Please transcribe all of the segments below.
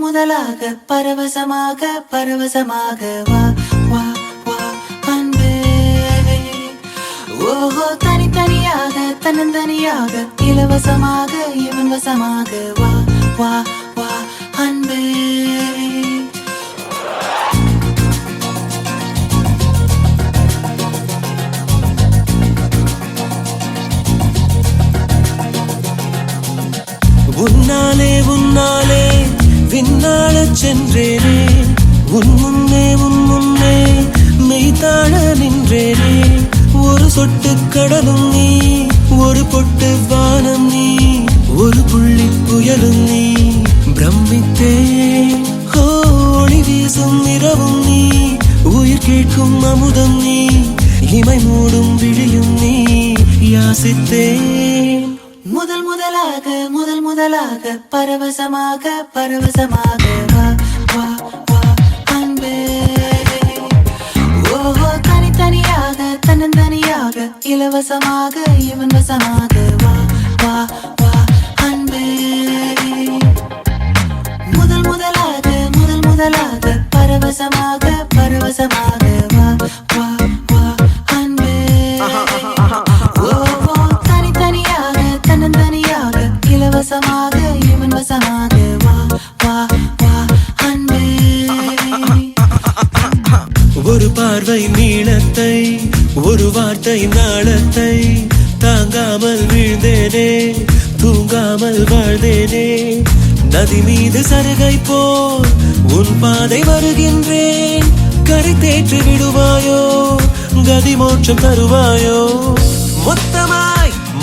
முதலாக பரவசமாக பரவசமாக வா வா வா அன்பே. ஓஹோ தனித்தனியாக தன்னந்தனியாக இலவசமாக இவன் வசமாக வா வா வா அன்பே. உன்னாலே விண்ணாளச் சென்றேனே, உன் முன்னே மெய்தாழ நின்றேனே. ஒரு சொட்டு கடலும் நீ, ஒரு பொட்டு வானம் நீ, ஒரு புள்ளி புயலும் நீ. பிரமித்தேன் ஒளி வீசும் இரவும் நீ, உயிர் கேட்கும் அமுதம் நீ, இமை மூடும் விழியும் நீ. யாசித்தேன் முதலாக பரவசமாக பரவசமாக வா வா வா அன்பே. ஓஹோ தனித்தனியாக தன்னந்தனியாக இலவசமாக இவன் வசமாக வா வா வா அன்பே. முதலாக பரவசமாக பரவசமாக வா வா வா அன்பே. ஓஹோ தனித்தனியாக தன்னந்தனியாக இலவசமாக இவன் வசமாக வா வா வா அன்பே. ஒரு பார்வை நீளத்தை, ஒரு வார்த்தை நாளத்தை, தாங்காமல் வீழ்ந்தேனே, தூங்காமல் வாழ்ந்தேனே. நதி மீது சருகை போல் உன் பாதை வருகின்றேன். கரை தேற்றி விடுவாயோ, கதி மோட்சம் தருவாயோ.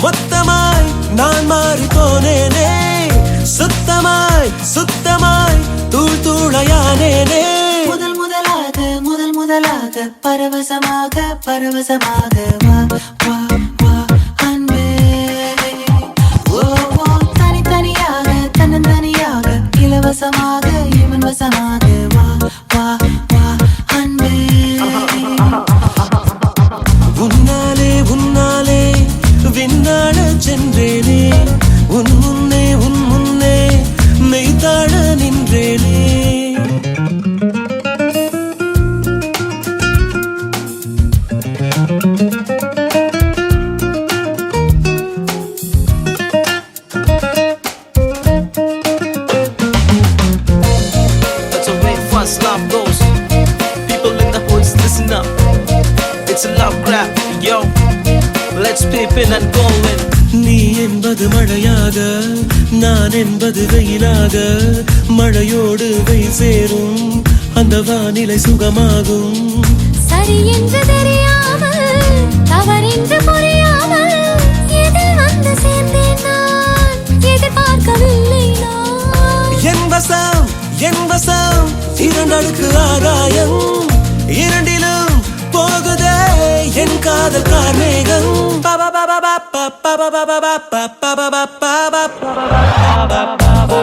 மொத்தமாய் நான் மாறி போனேனே, சுத்தமாய் தூளாயானேனே. முதலாக பரவசமாக பரவசமாக வா வா வா அன்பே. ஓ தனித்தனியாக தன்னந்தனியாக இலவசமாக இவன் வசமாக வா வா வா அன்பே. உன்னாலே விண்ணாளச் சென்றேனே, உன் முன்னே மெய்தாழ நின்றேனே. That's the way fast love goes. People in the hoods, listen up. It's a love grab, yo. Let's peep in and go in. நீ என்பது மழையாக, நான் என்பது வெயிலாக. மழையோடு வெயில் சேரும், அந்த வானிலை சுகமாகும். சரி என்று தெரியாமல், தவறென்று புரியாமல், எதில் வந்து சேர்ந்தேன் நான், எதிர்பார்க்கவில்லை நான். என் வசம் இரண்டடுக்கு ஆகாயம், இரண்டிலும் போகுதே என் காதல் கார்மேகம். பாபா பாபா பாபா பாபா பாபா பாபா பாபா பாபா பாபா.